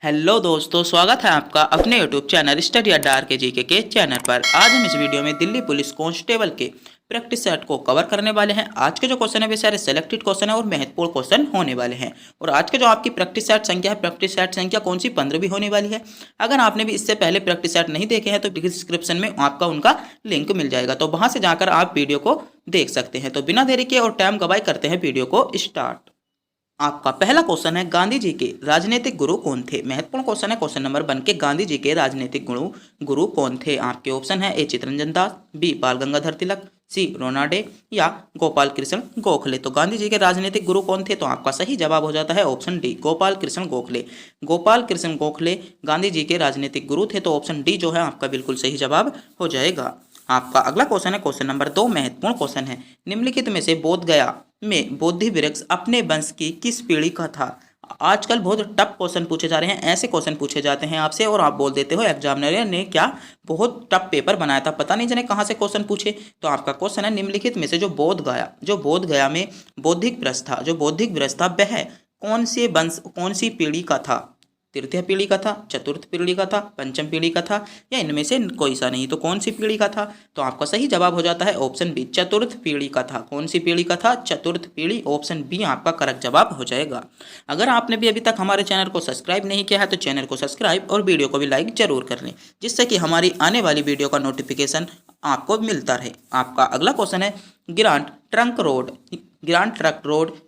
Hello दोस्तों, स्वागत है आपका अपने यूट्यूब चैनल स्टडी अड्डा के जीके के चैनल पर। आज हम इस वीडियो में दिल्ली पुलिस कांस्टेबल के प्रैक्टिस सेट को कवर करने वाले हैं। आज के जो क्वेश्चन है वे सारे सेलेक्टेड क्वेश्चन है और महत्वपूर्ण क्वेश्चन होने वाले हैं। और आज के जो आपकी प्रैक्टिस सेट संख्या है, प्रैक्टिस सेट संख्या कौन सी 15वीं होने वाली है। अगर आपने भी इससे पहले प्रैक्टिस सेट नहीं देखे हैं तो डिस्क्रिप्शन में आपका उनका लिंक मिल जाएगा, तो वहां से जाकर आप वीडियो को देख सकते हैं। तो बिना देरी के और टाइम गवाए करते हैं वीडियो को स्टार्ट। आपका पहला क्वेश्चन है, गांधी जी के राजनीतिक गुरु कौन थे। महत्वपूर्ण क्वेश्चन है। क्वेश्चन नंबर 1 के गांधी जी के राजनीतिक गुरु कौन थे। आपके ऑप्शन है ए चित्तरंजन दास, बी बाल गंगाधर तिलक, सी रोनाडे या गोपाल कृष्ण गोखले। तो गांधी जी के राजनीतिक गुरु कौन थे, तो आपका सही जवाब हो जाता है ऑप्शन डी गोपाल कृष्ण गोखले। गोपाल कृष्ण गोखले गांधी जी के राजनीतिक गुरु थे, तो ऑप्शन डी जो है आपका बिल्कुल सही जवाब हो जाएगा। आपका अगला क्वेश्चन है, क्वेश्चन नंबर 2 महत्वपूर्ण क्वेश्चन है। निम्नलिखित में से बोध गया में बोधि वृक्ष अपने वंश की किस पीढ़ी का था। आजकल बहुत टफ क्वेश्चन पूछे जा रहे हैं, ऐसे क्वेश्चन पूछे जाते हैं आपसे और आप बोल देते हो एग्जामिनर ने क्या बहुत टफ पेपर बनाया था, पता नहीं जाने कहाँ से क्वेश्चन पूछे। तो आपका क्वेश्चन है, निम्नलिखित में से जो बोध गया में बौद्धिक वृक्ष था, जो बौद्धिक वृक्ष था वह कौन से वंश कौन सी पीढ़ी का था। तृतीय पीढ़ी का था, चतुर्थ पीढ़ी का था, पंचम पीढ़ी का था या इनमें से कोई सा नहीं। तो कौन सी पीढ़ी का था, तो आपका सही जवाब हो जाता है ऑप्शन बी चतुर्थ पीढ़ी का था। कौन सी पीढ़ी का था, चतुर्थ पीढ़ी। ऑप्शन बी आपका करेक्ट जवाब हो जाएगा। अगर आपने भी अभी तक हमारे चैनल को सब्सक्राइब नहीं किया है तो चैनल को सब्सक्राइब और वीडियो को भी लाइक जरूर कर लें, जिससे कि हमारी आने वाली वीडियो का नोटिफिकेशन आपको मिलता रहे। आपका अगला क्वेश्चन है, ग्रांड ट्रंक रोड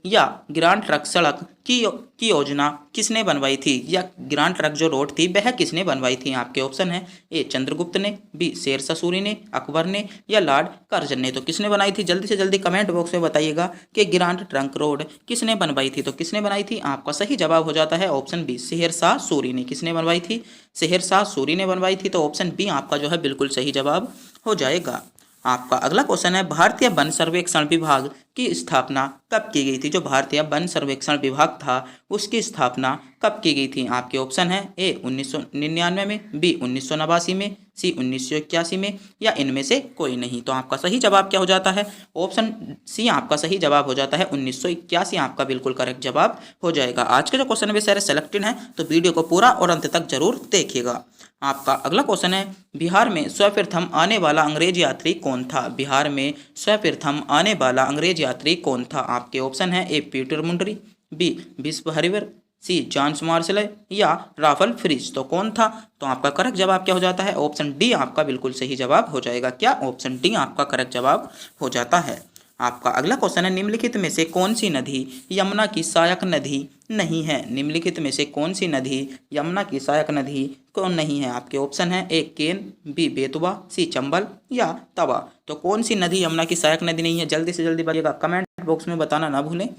या ग्रांड ट्रक सड़क की योजना किसने बनवाई थी, या ग्रांड ट्रक जो रोड थी वह किसने बनवाई थी। आपके ऑप्शन है ए चंद्रगुप्त ने, बी शेरशाह सूरी ने, अकबर ने या लॉर्ड कर्जन ने। तो किसने बनाई थी, जल्दी से जल्दी कमेंट बॉक्स में बताइएगा कि ग्रांड ट्रंक रोड किसने बनवाई थी। तो किसने बनाई थी, आपका सही जवाब हो जाता है ऑप्शन बी शेरशाह सूरी ने। किसने बनवाई थी, शेरशाह सूरी ने बनवाई थी। तो ऑप्शन बी आपका जो है बिल्कुल सही जवाब हो जाएगा। आपका अगला क्वेश्चन है, भारतीय वन सर्वेक्षण विभाग की स्थापना कब की गई थी। जो भारतीय वन सर्वेक्षण विभाग था उसकी स्थापना कब की गई थी। आपके ऑप्शन है ए 1999 में, बी 1989 में, सी 1981 में या इनमें से कोई नहीं। तो आपका सही जवाब क्या हो जाता है, ऑप्शन सी आपका सही जवाब हो जाता है 1981 आपका बिल्कुल करेक्ट जवाब हो जाएगा। आज के जो क्वेश्चन है वे सारे सेलेक्टेड हैं, तो वीडियो को पूरा और अंत तक जरूर देखिएगा। आपका अगला क्वेश्चन है, बिहार में सर्वप्रथम आने वाला अंग्रेज यात्री कौन था। बिहार में सर्वप्रथम आने वाला अंग्रेज यात्री कौन था। आपके ऑप्शन है ए पीटर मुंडरी, बी विश्व हरिवर, सी जॉन्स मार्शल या राफल फ्रिज। तो कौन था, तो आपका करेक्ट जवाब क्या हो जाता है, ऑप्शन डी आपका बिल्कुल सही जवाब हो जाएगा। क्या, ऑप्शन डी आपका करेक्ट जवाब हो जाता है। आपका अगला क्वेश्चन है, निम्नलिखित में से कौन सी नदी यमुना की सहायक नदी नहीं है। निम्नलिखित में से कौन सी नदी यमुना की सहायक नदी कौन नहीं है। आपके ऑप्शन है ए केन, बी बेतवा, सी चंबल या तवा। तो कौन सी नदी यमुना की सहायक नदी नहीं है, जल्दी से जल्दी बताइएगा, कमेंट बॉक्स में बताना ना भूलें।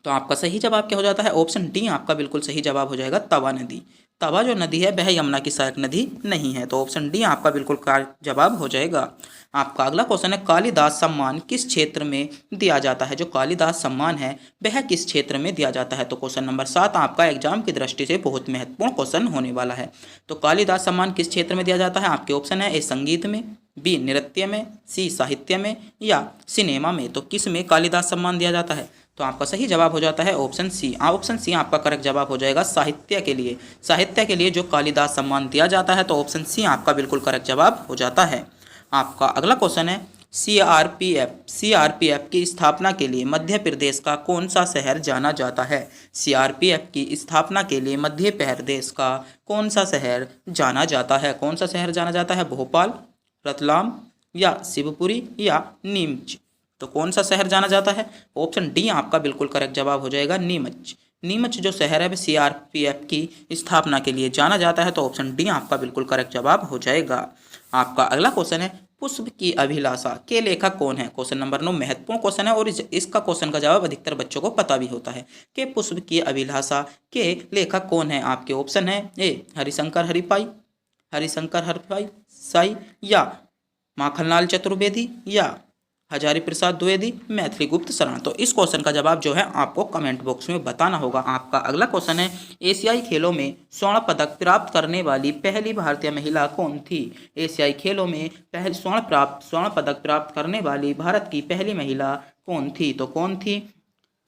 तो आपका सही जवाब क्या हो जाता है, ऑप्शन डी आपका बिल्कुल सही जवाब हो जाएगा तवा नदी। तवा जो नदी है वह यमुना की सहायक नदी नहीं है। तो ऑप्शन डी आपका बिल्कुल का जवाब हो जाएगा। आपका अगला क्वेश्चन है, कालिदास सम्मान किस क्षेत्र में दिया जाता है। जो कालिदास सम्मान है वह किस क्षेत्र में दिया जाता है। तो क्वेश्चन नंबर 7 आपका एग्जाम की दृष्टि से बहुत महत्वपूर्ण क्वेश्चन होने वाला है। तो कालिदास सम्मान किस क्षेत्र में दिया जाता है। आपके ऑप्शन है ए संगीत में, बी नृत्य में, सी साहित्य में या सिनेमा में। तो किस में कालिदास सम्मान दिया जाता है, तो आपका सही जवाब हो जाता है ऑप्शन सी। ऑप्शन सी आपका करेक्ट जवाब हो जाएगा साहित्य के लिए। साहित्य के लिए जो कालिदास सम्मान दिया जाता है, तो ऑप्शन सी आपका बिल्कुल करेक्ट जवाब हो जाता है। आपका अगला क्वेश्चन है, सीआरपीएफ की स्थापना के लिए मध्य प्रदेश का कौन सा शहर जाना जाता है। सीआरपीएफ की स्थापना के लिए मध्य प्रदेश का कौन सा शहर जाना जाता है। कौन सा शहर जाना जाता है, भोपाल, रतलाम या शिवपुरी या नीमच। तो कौन सा शहर जाना जाता है, ऑप्शन डी आपका बिल्कुल करेक्ट जवाब हो जाएगा नीमच। नीमच जो शहर है वह सीआरपीएफ की स्थापना के लिए जाना जाता है। तो ऑप्शन डी आपका बिल्कुल करेक्ट जवाब हो जाएगा। आपका अगला क्वेश्चन है, पुष्प की अभिलाषा के लेखक कौन है। क्वेश्चन नंबर 9 महत्वपूर्ण क्वेश्चन है और इसका क्वेश्चन का जवाब अधिकतर बच्चों को पता भी होता है कि पुष्प की अभिलाषा के लेखक कौन है। आपके ऑप्शन है ए हरिशंकर हरिपाई साई या माखनलाल चतुर्वेदी या हजारी प्रसाद द्विवेदी, मैथिली गुप्त शरण। तो इस क्वेश्चन का जवाब जो है आपको कमेंट बॉक्स में बताना होगा। आपका अगला क्वेश्चन है, एशियाई खेलों में स्वर्ण पदक प्राप्त करने वाली पहली भारतीय महिला कौन थी। एशियाई खेलों में स्वर्ण पदक प्राप्त करने वाली भारत की पहली महिला कौन थी। तो कौन थी,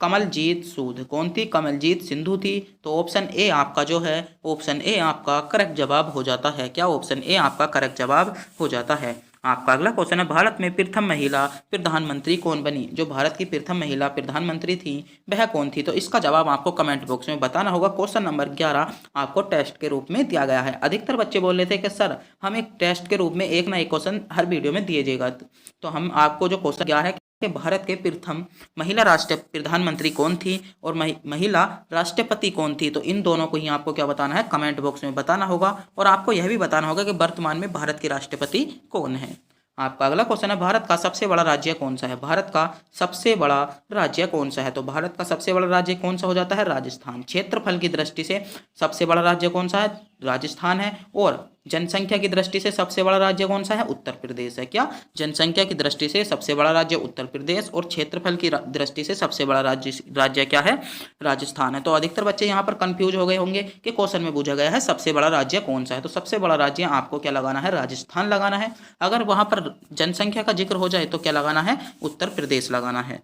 कमलजीत सूद। कौन थी? कमलजीत सिंधु थी। तो ऑप्शन ए आपका जो है, ऑप्शन ए आपका करेक्ट जवाब हो जाता है। क्या? ऑप्शन ए आपका करेक्ट जवाब हो जाता है। आपका अगला क्वेश्चन है, भारत में प्रथम महिला प्रधानमंत्री कौन बनी? जो भारत की प्रथम महिला प्रधानमंत्री थी वह कौन थी? तो इसका जवाब आपको कमेंट बॉक्स में बताना होगा। क्वेश्चन नंबर 11 आपको टेस्ट के रूप में दिया गया है। अधिकतर बच्चे बोल रहे थे कि सर हम एक टेस्ट के रूप में एक ना एक क्वेश्चन हर वीडियो में दिए जाएगा। तो हम आपको जो क्वेश्चन क्या है कि भारत के प्रथम महिला राष्ट्र प्रधानमंत्री कौन थी और महिला राष्ट्रपति कौन थी? तो इन दोनों को ही आपको क्या बताना है? कमेंट बॉक्स में बताना होगा। और आपको यह भी बताना होगा कि वर्तमान में भारत के राष्ट्रपति कौन है। आपका अगला क्वेश्चन है, भारत का सबसे बड़ा राज्य कौन सा है? भारत का सबसे बड़ा राज्य कौन सा है? तो भारत का सबसे बड़ा राज्य कौन सा हो जाता है? राजस्थान। क्षेत्रफल की दृष्टि से सबसे बड़ा राज्य कौन सा है? राजस्थान है। और जनसंख्या की दृष्टि से सबसे बड़ा राज्य कौन सा है? उत्तर प्रदेश है। क्या? जनसंख्या की दृष्टि से सबसे बड़ा राज्य उत्तर प्रदेश और क्षेत्रफल की दृष्टि से सबसे बड़ा राज्य क्या है? राजस्थान है। तो अधिकतर बच्चे यहाँ पर कंफ्यूज हो गए होंगे कि क्वेश्चन में पूछा गया है सबसे बड़ा राज्य कौन सा है। तो सबसे बड़ा राज्य आपको क्या लगाना है? राजस्थान लगाना है। अगर वहां पर जनसंख्या का जिक्र हो जाए तो क्या लगाना है? उत्तर प्रदेश लगाना है।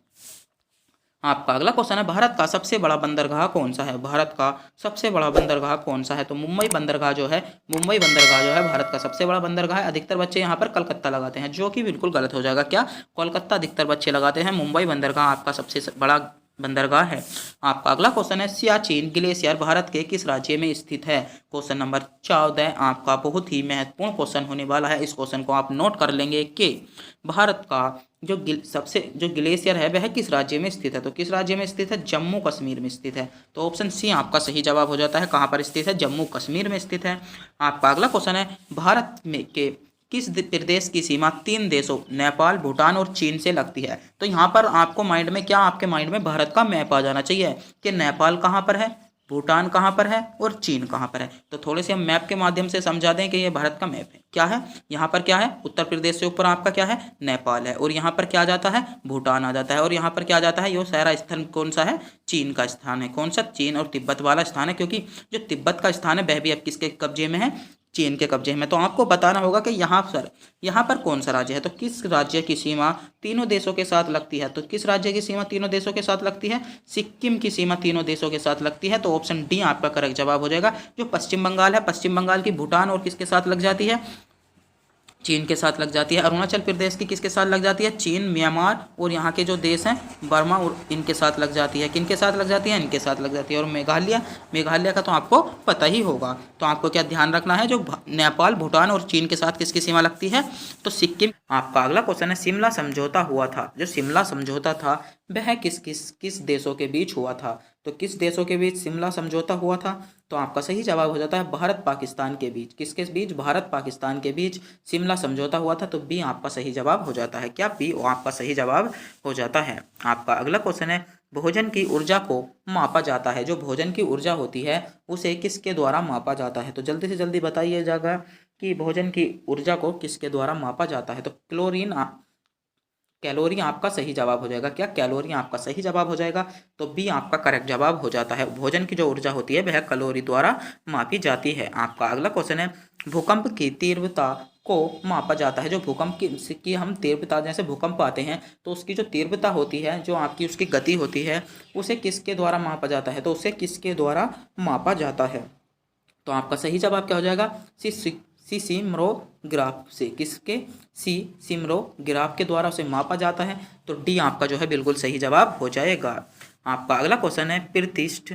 आपका अगला क्वेश्चन है, भारत का सबसे बड़ा बंदरगाह कौन सा है? भारत का सबसे बड़ा बंदरगाह कौन सा है? तो मुंबई बंदरगाह जो है, मुंबई बंदरगाह जो है भारत का सबसे बड़ा बंदरगाह है। अधिकतर बच्चे यहाँ पर कलकत्ता लगाते हैं, जो कि बिल्कुल गलत हो जाएगा। क्या? कोलकाता अधिकतर बच्चे लगाते हैं। मुंबई बंदरगाह आपका सबसे बड़ा बंदरगाह है। आपका अगला क्वेश्चन है, सियाचिन ग्लेशियर भारत के किस राज्य में स्थित है? क्वेश्चन नंबर 14 आपका बहुत ही महत्वपूर्ण क्वेश्चन होने वाला है। इस क्वेश्चन को आप नोट कर लेंगे कि भारत का जो जो ग्लेशियर है वह किस राज्य में स्थित है? तो किस राज्य में स्थित है? जम्मू कश्मीर में स्थित है। तो ऑप्शन सी आपका सही जवाब हो जाता है। कहाँ पर स्थित है? जम्मू कश्मीर में स्थित है। आपका अगला क्वेश्चन है, भारत में के किस प्रदेश की सीमा 3 देशों नेपाल, भूटान और चीन से लगती है? तो यहाँ पर आपको माइंड में क्या, आपके माइंड में भारत का मैप आ जाना चाहिए कि नेपाल कहाँ पर है, भूटान कहाँ पर है और चीन कहाँ पर है। तो थोड़े से हम मैप के माध्यम से समझा दें कि ये भारत का मैप है। क्या है? यहाँ पर क्या है? उत्तर प्रदेश से ऊपर आपका क्या है? नेपाल है। और यहाँ पर क्या आ जाता है? भूटान आ जाता है। और यहाँ पर क्या आ जाता है? ये सारा स्थान कौन सा है? चीन का स्थान है। कौन सा? चीन और तिब्बत वाला स्थान है, क्योंकि जो तिब्बत का स्थान है वह भी अब किसके कब्जे में है? चीन के कब्जे में। तो आपको बताना होगा कि यहाँ पर कौन सा राज्य है। तो किस राज्य की सीमा तीनों देशों के साथ लगती है? तो किस राज्य की सीमा तीनों देशों के साथ लगती है? सिक्किम की सीमा तीनों देशों के साथ लगती है। तो ऑप्शन डी आपका करेक्ट जवाब हो जाएगा। जो पश्चिम बंगाल है, पश्चिम बंगाल की भूटान और किसके साथ लग जाती है? चीन के साथ लग जाती है। अरुणाचल प्रदेश की किसके साथ लग जाती है? चीन, म्यांमार और यहाँ के जो देश हैं बर्मा और इनके साथ लग जाती है। किनके साथ लग जाती है? इनके साथ लग जाती है। और मेघालय का तो आपको पता ही होगा। तो आपको क्या ध्यान रखना है? जो नेपाल, भूटान और चीन के साथ किसकी सीमा लगती है? तो सिक्किम। आपका अगला क्वेश्चन है, शिमला समझौता हुआ था। जो शिमला समझौता था वह किस देशों के बीच हुआ था? तो किस देशों के बीच शिमला समझौता हुआ था? तो आपका सही जवाब हो जाता है भारत पाकिस्तान के बीच। किसके बीच? भारत पाकिस्तान के बीच शिमला समझौता हुआ था। तो बी आपका सही जवाब हो जाता है। क्या? बी आपका सही जवाब हो जाता है। आपका अगला क्वेश्चन है, भोजन की ऊर्जा को मापा जाता है। जो भोजन की ऊर्जा होती है उसे किसके द्वारा मापा जाता है? तो जल्दी से जल्दी बताइएगा कि भोजन की ऊर्जा को किसके द्वारा मापा जाता है? तो कैलोरी आपका सही जवाब हो जाएगा। क्या? कैलोरी आपका सही जवाब हो जाएगा। तो बी आपका करेक्ट जवाब हो जाता है। भोजन की जो ऊर्जा होती है वह कैलोरी द्वारा मापी जाती है। आपका अगला क्वेश्चन है, भूकंप की तीव्रता को मापा जाता है। जो भूकंप की हम तीव्रता, जैसे भूकंप आते हैं तो उसकी जो तीव्रता होती है, जो आपकी उसकी गति होती है, उसे किसके द्वारा मापा जाता है? तो उसे किसके द्वारा मापा जाता है? तो आपका सही जवाब क्या हो जाएगा? सिस्मोग्राफ से। किसके? सिस्मोग्राफ के द्वारा उसे मापा जाता है। तो डी आपका जो है बिल्कुल सही जवाब हो जाएगा। आपका अगला क्वेश्चन है, प्रतिष्ठ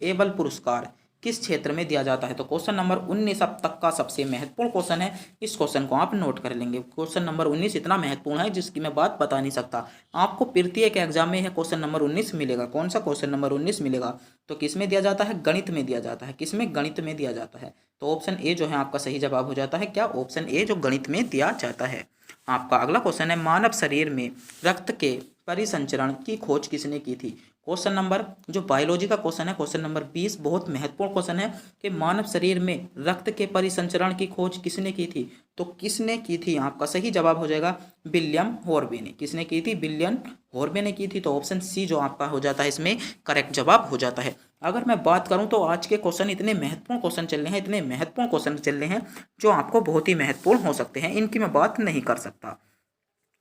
एबल पुरस्कार किस क्षेत्र में दिया जाता है? तो क्वेश्चन नंबर 19 अब तक का सबसे महत्वपूर्ण क्वेश्चन है। इस क्वेश्चन को आप नोट कर लेंगे। क्वेश्चन नंबर 19 इतना महत्वपूर्ण है जिसकी मैं बात बता नहीं सकता। आपको तृतीय के एग्जाम में यह क्वेश्चन नंबर 19 मिलेगा। कौन सा क्वेश्चन नंबर 19 मिलेगा? तो किस में दिया जाता है? गणित में दिया जाता है। किस में? गणित में दिया जाता है। तो ऑप्शन ए जो है आपका सही जवाब हो जाता है। क्या? ऑप्शन ए जो गणित में दिया जाता है। आपका अगला क्वेश्चन है, मानव शरीर में रक्त के परिसंचरण की खोज किसने की थी? क्वेश्चन नंबर, जो बायोलॉजी का क्वेश्चन है, क्वेश्चन नंबर 20 बहुत महत्वपूर्ण क्वेश्चन है कि मानव शरीर में रक्त के परिसंचरण की खोज किसने की थी? तो किसने की थी? आपका सही जवाब हो जाएगा विलियम हॉर्वे ने। किसने की थी? विलियम हॉर्वे ने की थी। तो ऑप्शन सी जो आपका हो जाता है इसमें करेक्ट जवाब हो जाता है। अगर मैं बात करूं तो आज के क्वेश्चन इतने महत्वपूर्ण क्वेश्चन चल रहे हैं, इतने महत्वपूर्ण क्वेश्चन चल रहे हैं जो आपको बहुत ही महत्वपूर्ण हो सकते हैं, इनकी मैं बात नहीं कर सकता।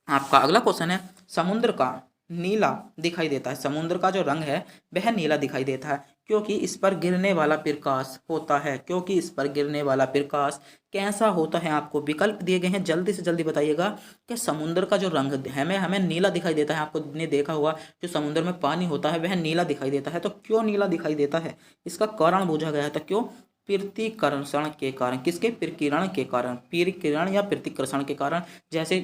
आपका अगला क्वेश्चन है, समुद्र का नीला दिखाई देता है, समुद्र का जो रंग है वह नीला दिखाई देता है क्योंकि इस पर गिरने वाला प्रकाश होता है। क्योंकि इस पर गिरने वाला प्रकाश कैसा होता है, आपको विकल्प दिए गए हैं, जल्दी से जल्दी बताइएगा कि समुद्र का जो रंग है हमें हमें नीला दिखाई देता है। आपको ने देखा होगा जो समुद्र में पानी होता है वह नीला दिखाई देता है। तो क्यों नीला दिखाई देता है, इसका कारण पूछा गया है। तो क्यों, प्रतिकर्षण के कारण। किसके, प्रकीर्ण के कारण, प्रकीर्ण या प्रतिकर्षण के कारण। जैसे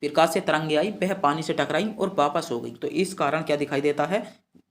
प्रकाश से तरंगे आई, वह पानी से टकराई और वापस हो गई, तो इस कारण क्या दिखाई देता है,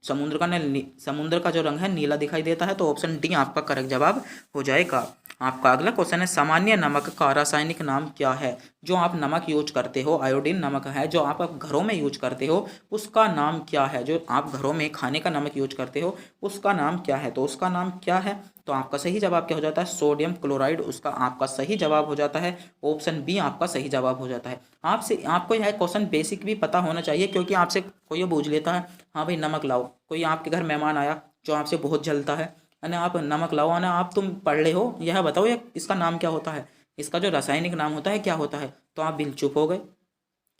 समुद्र का जो रंग है नीला दिखाई देता है। तो ऑप्शन डी आपका करेक्ट जवाब हो जाएगा। आपका अगला क्वेश्चन है, सामान्य नमक का रासायनिक नाम क्या है। जो आप नमक यूज करते हो, आयोडीन नमक है जो आप घरों में यूज करते हो, उसका नाम क्या है। जो आप घरों में खाने का नमक यूज करते हो उसका नाम क्या है। तो उसका नाम क्या है, तो आपका सही जवाब क्या हो जाता है, सोडियम क्लोराइड उसका आपका सही जवाब हो जाता है। ऑप्शन बी आपका सही जवाब हो जाता है। आपको यह क्वेश्चन बेसिक भी पता होना चाहिए क्योंकि आपसे कोई पूछ लेता है, हाँ भाई नमक लाओ, कोई आपके घर मेहमान आया जो आपसे बहुत जलता है ना, आप नमक लाओ ना, आप तुम पढ़ ले हो, यह बताओ ये इसका नाम क्या होता है, इसका जो रासायनिक नाम होता है क्या होता है। तो आप बिल चुप हो गए।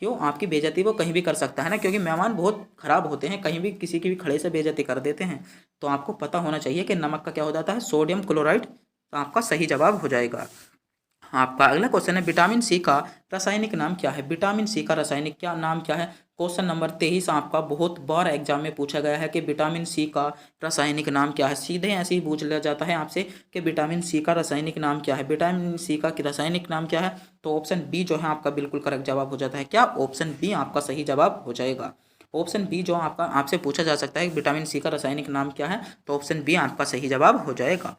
क्यों, आपकी बेइज्जती वो कहीं भी कर सकता है ना, क्योंकि मेहमान बहुत खराब होते हैं, कहीं भी किसी की भी खड़े से बेइज्जती कर देते हैं। तो आपको पता होना चाहिए कि नमक का क्या हो जाता है, सोडियम क्लोराइड। तो आपका सही जवाब हो जाएगा। आपका अगला क्वेश्चन है, विटामिन सी का रासायनिक नाम क्या है। विटामिन सी का रासायनिक क्या नाम क्या है। क्वेश्चन नंबर 23 आपका बहुत बार एग्जाम में पूछा गया है कि विटामिन सी का रासायनिक नाम क्या है। सीधे ऐसे ही पूछ लिया जाता है आपसे कि विटामिन सी का रासायनिक नाम क्या है। विटामिन सी का रासायनिक नाम क्या है, तो ऑप्शन बी जो है आपका बिल्कुल करेक्ट जवाब हो जाता है। क्या, ऑप्शन बी आपका सही जवाब हो जाएगा। ऑप्शन बी जो आपका आपसे पूछा जा सकता है विटामिन सी का रासायनिक नाम क्या है, तो ऑप्शन बी आपका सही जवाब हो जाएगा।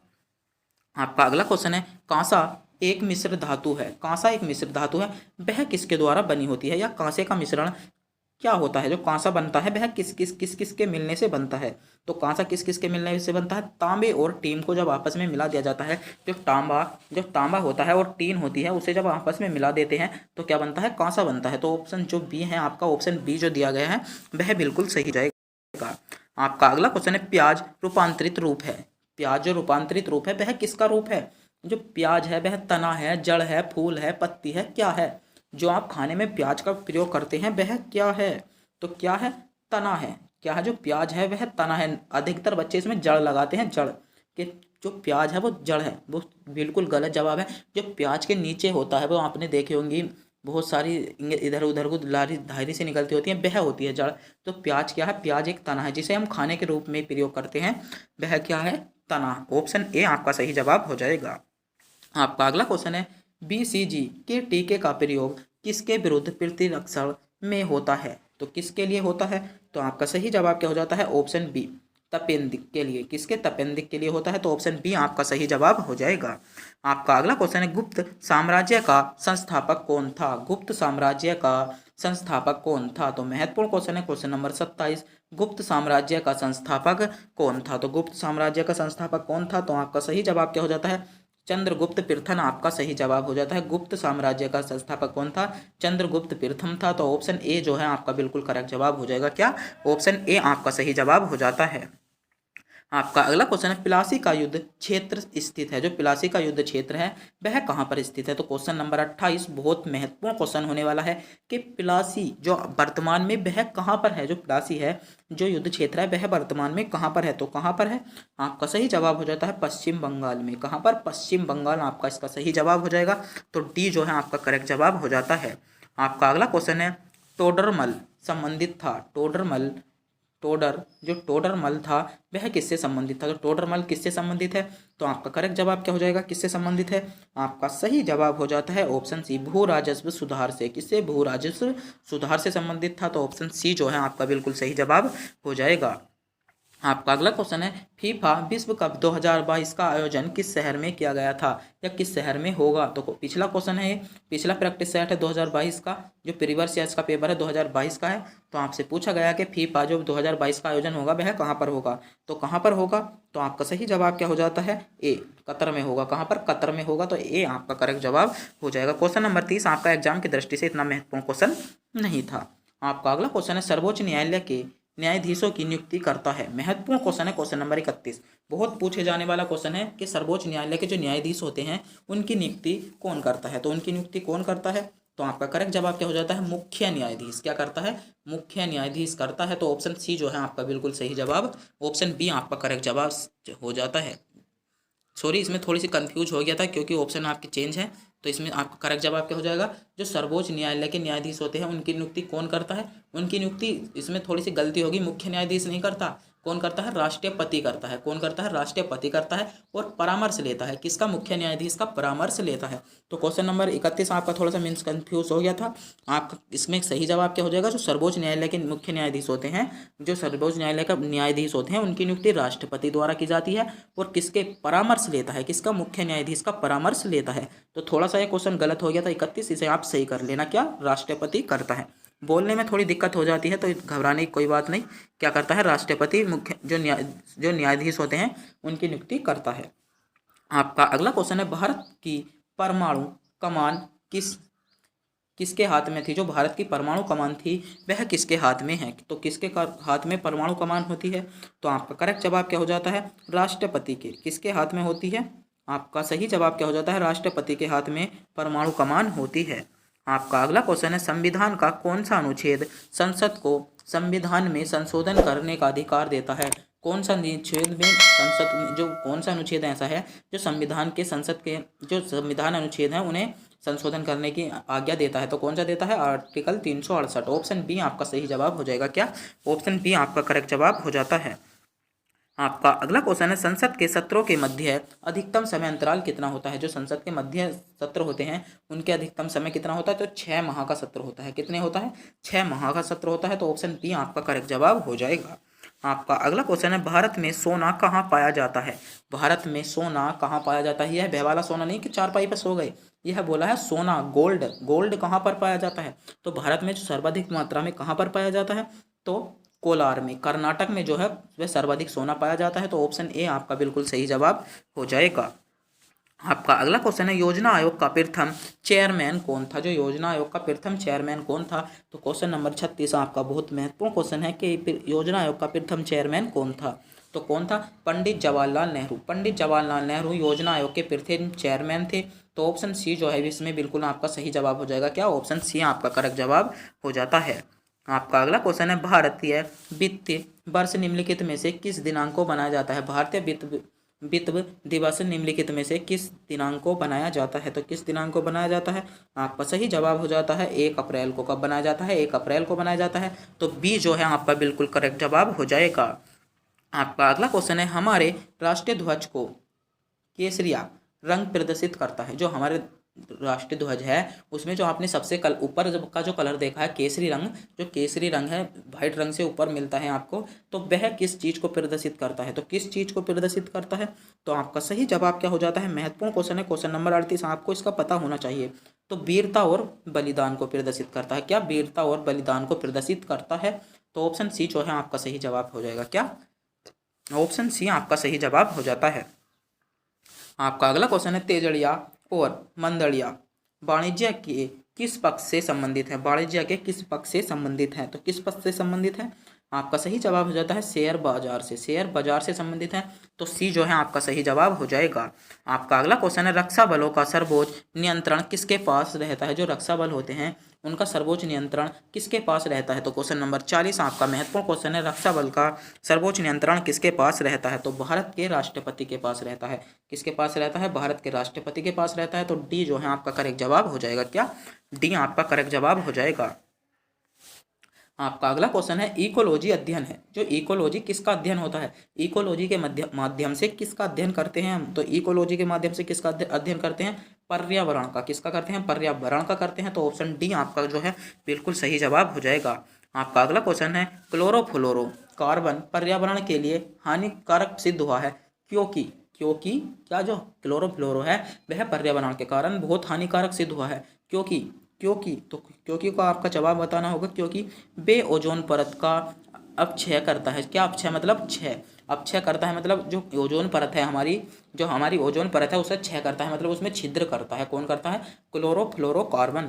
आपका अगला क्वेश्चन है, कांसा एक मिश्र धातु है। कांसा एक मिश्र धातु है, वह किसके द्वारा बनी होती है, या कांसे का मिश्रण क्या होता है। जो कांसा बनता है वह किस किस के मिलने से बनता है। तो कांसा किस किस के मिलने से बनता है, तांबे और टीन को जब आपस में मिला दिया जाता है, जो तांबा होता है और टीन होती है उसे जब आपस में मिला देते हैं तो क्या बनता है, कांसा बनता है। तो ऑप्शन जो बी है आपका, ऑप्शन बी जो दिया गया है वह बिल्कुल सही रहेगा। आपका अगला क्वेश्चन है, प्याज रूपांतरित रूप है। प्याज जो रूपांतरित रूप है वह किसका रूप है। जो प्याज है वह तना है, जड़ है, फूल है, पत्ती है, क्या है। जो आप खाने में प्याज का प्रयोग करते हैं वह क्या है, तो क्या है, तना है। क्या है, जो प्याज है वह तना है। अधिकतर बच्चे इसमें जड़ लगाते हैं, जड़ कि जो प्याज है वो जड़ है, वो बिल्कुल गलत जवाब है। जो प्याज के नीचे होता है वो आपने देखे होंगी बहुत सारी इधर उधर को लारी धारी से निकलती होती है, वह होती है जड़। तो प्याज क्या है, प्याज एक तना है जिसे हम खाने के रूप में प्रयोग करते हैं, वह क्या है, तना। ऑप्शन ए आपका सही जवाब हो जाएगा। आपका अगला क्वेश्चन है, बीसीजी के टीके का प्रयोग किसके विरुद्ध प्रतिरक्षण में होता है। तो किसके लिए होता है, तो आपका सही जवाब क्या हो जाता है, ऑप्शन बी, तपेंदिक के लिए। किसके, तपेंदिक के लिए होता है। तो ऑप्शन बी आपका सही जवाब हो जाएगा। आपका अगला क्वेश्चन है, गुप्त साम्राज्य का संस्थापक कौन था। गुप्त साम्राज्य का संस्थापक कौन था। तो महत्वपूर्ण क्वेश्चन है, क्वेश्चन नंबर 27, गुप्त साम्राज्य का संस्थापक कौन था। तो गुप्त साम्राज्य का संस्थापक कौन था, तो आपका सही जवाब क्या हो जाता है, चंद्रगुप्त प्रथम आपका सही जवाब हो जाता है। गुप्त साम्राज्य का संस्थापक कौन था, चंद्रगुप्त प्रथम था। तो ऑप्शन ए जो है आपका बिल्कुल करेक्ट जवाब हो जाएगा। क्या, ऑप्शन ए आपका सही जवाब हो जाता है। आपका अगला क्वेश्चन है, प्लासी का युद्ध क्षेत्र स्थित है। जो प्लासी का युद्ध क्षेत्र है वह कहाँ पर स्थित है। तो क्वेश्चन नंबर 28 बहुत महत्वपूर्ण क्वेश्चन होने वाला है कि प्लासी जो वर्तमान में वह कहाँ पर है। जो प्लासी है जो युद्ध क्षेत्र है वह वर्तमान में कहाँ पर है, तो कहाँ पर है, आपका सही जवाब हो जाता है पश्चिम बंगाल में। कहाँ पर, पश्चिम बंगाल आपका इसका सही जवाब हो जाएगा। तो डी जो है आपका करेक्ट जवाब हो जाता है। आपका अगला क्वेश्चन है, टोडरमल संबंधित था। जो टोडरमल था वह किससे संबंधित था। तो टोडरमल किससे संबंधित है, तो आपका करेक्ट जवाब क्या हो जाएगा, किससे संबंधित है। आपका सही जवाब हो जाता है ऑप्शन सी, भू राजस्व सुधार से। किससे, भू राजस्व सुधार से संबंधित था। तो ऑप्शन सी जो है आपका बिल्कुल सही जवाब हो जाएगा। आपका अगला क्वेश्चन है, फीफा विश्व कप 2022 का आयोजन किस शहर में किया गया था या किस शहर में होगा। तो पिछला क्वेश्चन है, पिछला प्रैक्टिस सेट है 2022 का, जो प्रीवियस ईयर का पेपर है 2022 का है। तो आपसे पूछा गया कि फीफा जो 2022 का आयोजन होगा वह कहाँ पर होगा, तो कहाँ पर होगा, तो आपका सही जवाब क्या हो जाता है, ए, कतर में होगा। कहाँ पर, कतर में होगा। तो ए आपका करेक्ट जवाब हो जाएगा। क्वेश्चन नंबर 30 आपका एग्जाम की दृष्टि से इतना महत्वपूर्ण क्वेश्चन नहीं था। आपका अगला क्वेश्चन है, सर्वोच्च न्यायालय के न्यायाधीशों की नियुक्ति करता है। महत्वपूर्ण क्वेश्चन है, क्वेश्चन नंबर 31 बहुत पूछे जाने वाला क्वेश्चन है कि सर्वोच्च न्यायालय के जो न्यायाधीश होते हैं उनकी नियुक्ति कौन करता है। तो उनकी नियुक्ति कौन करता है, तो आपका करेक्ट जवाब क्या हो जाता है, मुख्य न्यायाधीश। क्या करता है, मुख्य न्यायाधीश करता है। तो ऑप्शन सी जो है आपका बिल्कुल सही जवाब, ऑप्शन बी आपका करेक्ट जवाब हो जाता है। सॉरी, इसमें थोड़ी सी कंफ्यूज हो गया था क्योंकि ऑप्शन आपके चेंज है। तो इसमें आपका करेक्ट जवाब क्या हो जाएगा, जो सर्वोच्च न्यायालय के न्यायाधीश होते हैं उनकी नियुक्ति कौन करता है, उनकी नियुक्ति, इसमें थोड़ी सी गलती होगी, मुख्य न्यायाधीश नहीं करता, कौन करता है, राष्ट्रपति करता है। कौन करता है, राष्ट्रपति करता है, और परामर्श लेता है किसका, मुख्य न्यायाधीश का परामर्श लेता है। तो क्वेश्चन नंबर 31 आपका थोड़ा सा मीन्स कंफ्यूज हो गया था। आपका इसमें सही जवाब क्या हो जाएगा, जो सर्वोच्च न्यायालय के मुख्य न्यायाधीश होते हैं, जो सर्वोच्च न्यायालय का न्यायाधीश होते हैं उनकी नियुक्ति राष्ट्रपति द्वारा की जाती है, और किसके परामर्श लेता है, किसका, मुख्य न्यायाधीश का परामर्श लेता है। तो थोड़ा सा ये क्वेश्चन गलत हो गया था 31, इसे आप सही कर लेना, क्या राष्ट्रपति करता है। बोलने में थोड़ी दिक्कत हो जाती है तो घबराने की कोई बात नहीं। क्या करता है, राष्ट्रपति मुख्य जो न्यायाधीश होते हैं उनकी नियुक्ति करता है। आपका अगला क्वेश्चन है, भारत की परमाणु कमान किसके हाथ में थी, जो भारत की परमाणु कमान थी वह किसके हाथ में है। तो किसके हाथ में परमाणु कमान होती है, तो आपका करेक्ट जवाब क्या हो जाता है, राष्ट्रपति के। किसके हाथ में होती है, आपका सही जवाब क्या हो जाता है, राष्ट्रपति के हाथ में परमाणु कमान होती है। आपका अगला क्वेश्चन है, संविधान का कौन सा अनुच्छेद संसद को संविधान में संशोधन करने का अधिकार देता है। कौन सा अनुच्छेद में संसद में, जो कौन सा अनुच्छेद ऐसा है जो संविधान के, संसद के जो संविधान अनुच्छेद हैं उन्हें संशोधन करने की आज्ञा देता है। तो कौन सा देता है, आर्टिकल 368। ऑप्शन बी आपका सही जवाब हो जाएगा। क्या, ऑप्शन बी आपका करेक्ट जवाब हो जाता है। आपका अगला क्वेश्चन है, संसद के सत्रों के मध्य अधिकतम समय अंतराल कितना होता है। जो संसद के मध्य सत्र होते हैं उनके अधिकतम समय कितना होता है, तो 6 माह का सत्र होता है। कितने होता है, 6 माह का सत्र होता है। तो ऑप्शन बी आपका करेक्ट जवाब हो जाएगा। आपका अगला क्वेश्चन है, भारत में सोना कहाँ पाया जाता है। भारत में सोना कहाँ पाया जाता है, यह बेवाला सोना नहीं कि चारपाई पर सो गए, यह बोला है सोना, गोल्ड। गोल्ड कहाँ पर पाया जाता है, तो भारत में जो सर्वाधिक मात्रा में कहाँ पर पाया जाता है, तो कोलार में, कर्नाटक में जो है वह सर्वाधिक सोना पाया जाता है। तो ऑप्शन ए आपका बिल्कुल सही जवाब हो जाएगा। आपका अगला क्वेश्चन है, योजना आयोग का प्रथम चेयरमैन कौन था। जो योजना आयोग का प्रथम चेयरमैन कौन था, तो क्वेश्चन नंबर 36 आपका बहुत महत्वपूर्ण क्वेश्चन है कि योजना आयोग का प्रथम चेयरमैन कौन था। तो कौन था, पंडित जवाहरलाल नेहरू। पंडित जवाहरलाल नेहरू योजना आयोग के प्रथम चेयरमैन थे। तो ऑप्शन सी जो है इसमें बिल्कुल आपका सही जवाब हो जाएगा। क्या, ऑप्शन सी आपका करेक्ट जवाब हो जाता है। आपका अगला क्वेश्चन है, भारतीय वित्त वर्ष निम्नलिखित में से किस दिनांक को बनाया जाता है। भारतीय वित्त दिवस निम्नलिखित में से किस दिनांक को बनाया जाता है। तो किस दिनांक को बनाया जाता है, आपका सही जवाब हो जाता है 1 अप्रैल को। कब बनाया जाता है, 1 अप्रैल को बनाया जाता है। तो बी जो है आपका बिल्कुल करेक्ट जवाब हो जाएगा। आपका अगला क्वेश्चन है, हमारे राष्ट्रीय ध्वज को केसरिया रंग प्रदर्शित करता है। जो हमारे राष्ट्रीय ध्वज है उसमें जो आपने सबसे ऊपर का जो कलर देखा है केसरी रंग, जो केसरी रंग है व्हाइट रंग से ऊपर मिलता है आपको, तो वह किस चीज़ को प्रदर्शित करता है। तो किस चीज़ को प्रदर्शित करता है, तो आपका सही जवाब क्या हो जाता है, महत्वपूर्ण क्वेश्चन है, क्वेश्चन नंबर 38, आपको इसका पता होना चाहिए। तो वीरता और बलिदान को प्रदर्शित करता है। क्या, वीरता और बलिदान को प्रदर्शित करता है। तो ऑप्शन सी जो है आपका सही जवाब हो जाएगा। क्या, ऑप्शन सी आपका सही जवाब हो जाता है। आपका अगला क्वेश्चन है, तेजड़िया और मंदड़िया वाणिज्य के किस पक्ष से संबंधित है। वाणिज्य के किस पक्ष से संबंधित है, तो किस पक्ष से संबंधित है, आपका सही जवाब हो जाता है शेयर बाजार से। शेयर बाजार से संबंधित है। तो सी जो है आपका सही जवाब हो जाएगा। आपका अगला क्वेश्चन है, रक्षा बलों का सर्वोच्च नियंत्रण किसके पास रहता है। जो रक्षा बल होते हैं उनका सर्वोच्च नियंत्रण किसके पास रहता है। तो क्वेश्चन नंबर 40 आपका महत्वपूर्ण क्वेश्चन है, रक्षा बल का सर्वोच्च नियंत्रण किसके पास रहता है। तो भारत के राष्ट्रपति के पास रहता है। किसके पास रहता है, भारत के राष्ट्रपति के पास रहता है। तो डी जो है आपका करेक्ट जवाब हो जाएगा। क्या, डी आपका करेक्ट जवाब हो जाएगा। आपका अगला क्वेश्चन है, इकोलॉजी अध्ययन है। जो इकोलॉजी किसका अध्ययन होता है, इकोलॉजी के माध्यम से किसका अध्ययन करते हैं हम। तो इकोलॉजी के माध्यम से किसका अध्ययन करते हैं, पर्यावरण का। किसका करते हैं, पर्यावरण का करते हैं। तो ऑप्शन डी आपका जो है बिल्कुल सही जवाब हो जाएगा। आपका अगला क्वेश्चन है, क्लोरोफ्लोरो कार्बन पर्यावरण के लिए हानिकारक सिद्ध हुआ है क्योंकि क्या जो क्लोरोफ्लोरो है वह पर्यावरण के कारण बहुत हानिकारक सिद्ध हुआ है। क्योंकि को आपका जवाब बताना होगा। क्योंकि बे ओजोन परत का अपक्षय करता है। क्या अपक्षय मतलब क्षय, अपक्षय करता है मतलब जो ओजोन परत है हमारी, जो हमारी ओजोन परत है उसे क्षय करता है, मतलब उसमें छिद्र करता है। कौन करता है, क्लोरोफ्लोरोकार्बन।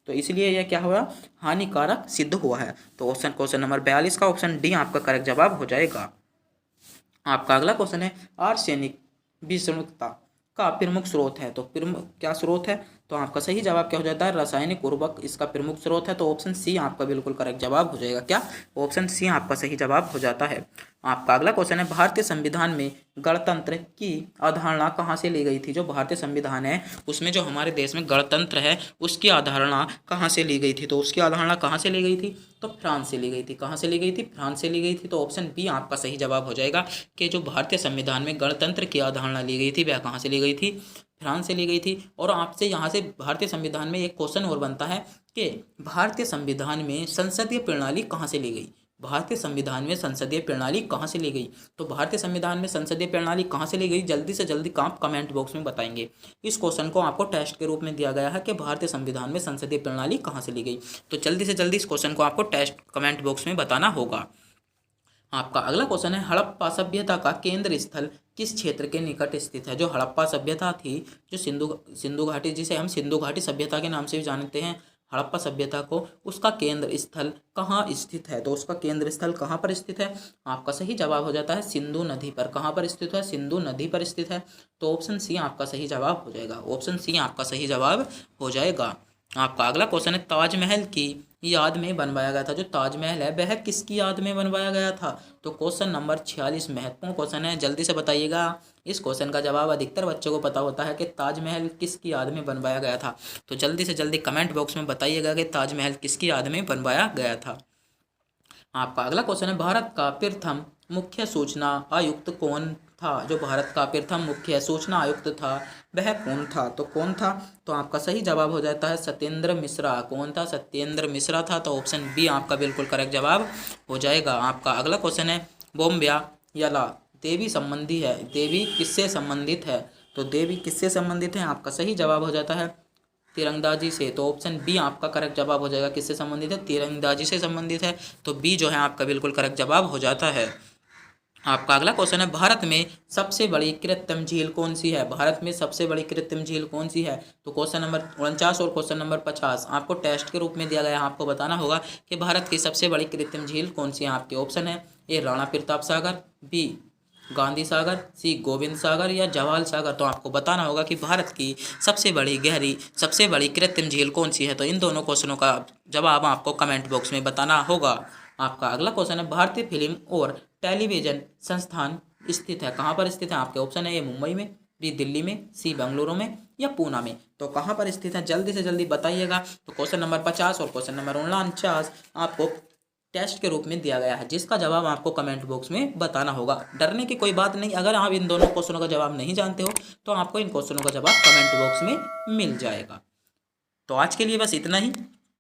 तो इसलिए यह क्या हुआ, हानिकारक सिद्ध हुआ है। तो क्वेश्चन नंबर 42 का ऑप्शन डी आपका करेक्ट जवाब हो जाएगा। आपका अगला क्वेश्चन है, आर्सेनिक विषाक्तता का प्रमुख स्रोत है। तो क्या स्रोत है, तो आपका सही जवाब क्या हो जाता है, रासायनिक उर्वरक इसका प्रमुख स्रोत है। तो ऑप्शन सी आपका बिल्कुल करेक्ट जवाब हो जाएगा। क्या, ऑप्शन सी आपका सही जवाब हो जाता है। आपका अगला क्वेश्चन है, भारतीय संविधान में गणतंत्र की अवधारणा कहाँ से ली गई थी। जो भारतीय संविधान है उसमें जो हमारे देश में गणतंत्र है उसकी अवधारणा कहाँ से ली गई थी। तो उसकी अवधारणा कहाँ से ली गई थी, तो फ्रांस से ली गई थी। कहाँ से ली गई थी, फ्रांस से ली गई थी। तो ऑप्शन बी आपका सही जवाब हो जाएगा कि जो भारतीय संविधान में गणतंत्र की अवधारणा ली गई थी वह कहाँ से ली गई थी, फ्रांस से ली गई थी। और आपसे यहाँ से भारतीय संविधान में एक क्वेश्चन और बनता है कि भारतीय संविधान में संसदीय प्रणाली कहाँ से ली गई। भारतीय संविधान में संसदीय प्रणाली कहाँ से ली गई। तो भारतीय संविधान में संसदीय प्रणाली कहाँ से ली गई, जल्दी से जल्दी आप कमेंट बॉक्स में बताएंगे। इस क्वेश्चन को आपको टेस्ट के रूप में दिया गया है कि भारतीय संविधान में संसदीय प्रणाली कहाँ से ली गई। तो जल्दी से जल्दी इस क्वेश्चन को आपको टेस्ट कमेंट बॉक्स में बताना होगा। आपका अगला क्वेश्चन है, हड़प्पा सभ्यता का केंद्र स्थल किस क्षेत्र के निकट स्थित है। जो हड़प्पा सभ्यता थी, जो सिंधु घाटी, जिसे हम सिंधु घाटी सभ्यता के नाम से भी जानते हैं, हड़प्पा सभ्यता को, उसका केंद्र स्थल कहाँ स्थित है। तो उसका केंद्र स्थल कहाँ पर स्थित है, आपका सही जवाब हो जाता है सिंधु नदी पर। कहाँ पर स्थित है, सिंधु नदी पर स्थित है। तो ऑप्शन सी आपका सही जवाब हो जाएगा। ऑप्शन सी आपका सही जवाब हो जाएगा। आपका अगला क्वेश्चन है, ताजमहल की याद में बनवाया गया था। जो ताजमहल है वह किसकी याद में बनवाया गया था। तो क्वेश्चन नंबर 46 महत्वपूर्ण क्वेश्चन है, जल्दी से बताइएगा। इस क्वेश्चन का जवाब अधिकतर बच्चों को पता होता है कि ताजमहल किसकी याद में बनवाया गया था। तो जल्दी से जल्दी कमेंट बॉक्स में बताइएगा कि ताजमहल किसकी याद में बनवाया गया था। आपका अगला क्वेश्चन है, भारत का प्रथम मुख्य सूचना आयुक्त कौन था। जो भारत का प्रथम मुख्य सूचना आयुक्त था वह कौन था। तो कौन था, तो आपका सही जवाब हो जाता है सत्येंद्र मिश्रा। कौन था, सत्येंद्र मिश्रा था। तो ऑप्शन बी आपका बिल्कुल करेक्ट जवाब हो जाएगा। आपका अगला क्वेश्चन है, बोम्बिया यला देवी संबंधी है, देवी किससे संबंधित है। तो देवी किससे संबंधित है, आपका सही जवाब हो जाता है तीरंदाजी से। तो ऑप्शन बी आपका करेक्ट जवाब हो जाएगा। किससे संबंधित है, तीरंदाजी से संबंधित है। तो बी जो है आपका बिल्कुल करेक्ट जवाब हो जाता है। आपका अगला क्वेश्चन है, भारत में सबसे बड़ी कृत्रिम झील कौन सी है। भारत में सबसे बड़ी कृत्रिम झील कौन सी है। तो क्वेश्चन नंबर 49 और क्वेश्चन नंबर 50 आपको टेस्ट के रूप में दिया गया है। आपको बताना होगा कि भारत की सबसे बड़ी कृत्रिम झील कौन सी है। आपके ऑप्शन है, ए राणा प्रताप सागर, बी गांधी सागर, सी गोविंद सागर या जवाहर सागर। तो आपको बताना होगा कि भारत की सबसे बड़ी गहरी, सबसे बड़ी कृत्रिम झील कौन सी है। तो इन दोनों क्वेश्चनों का जवाब आपको कमेंट बॉक्स में बताना होगा। आपका अगला क्वेश्चन है, भारतीय फिल्म और टेलीविजन संस्थान स्थित है। कहाँ पर स्थित है, आपके ऑप्शन है, ए मुंबई में, बी दिल्ली में, सी बेंगलुरु में या पूना में। तो कहाँ पर स्थित है, जल्दी से जल्दी बताइएगा। तो क्वेश्चन नंबर 50 और क्वेश्चन नंबर 49 आपको टेस्ट के रूप में दिया गया है, जिसका जवाब आपको कमेंट बॉक्स में बताना होगा। डरने की कोई बात नहीं, अगर आप इन दोनों क्वेश्चनों का जवाब नहीं जानते हो तो आपको इन क्वेश्चनों का जवाब कमेंट बॉक्स में मिल जाएगा। तो आज के लिए बस इतना ही।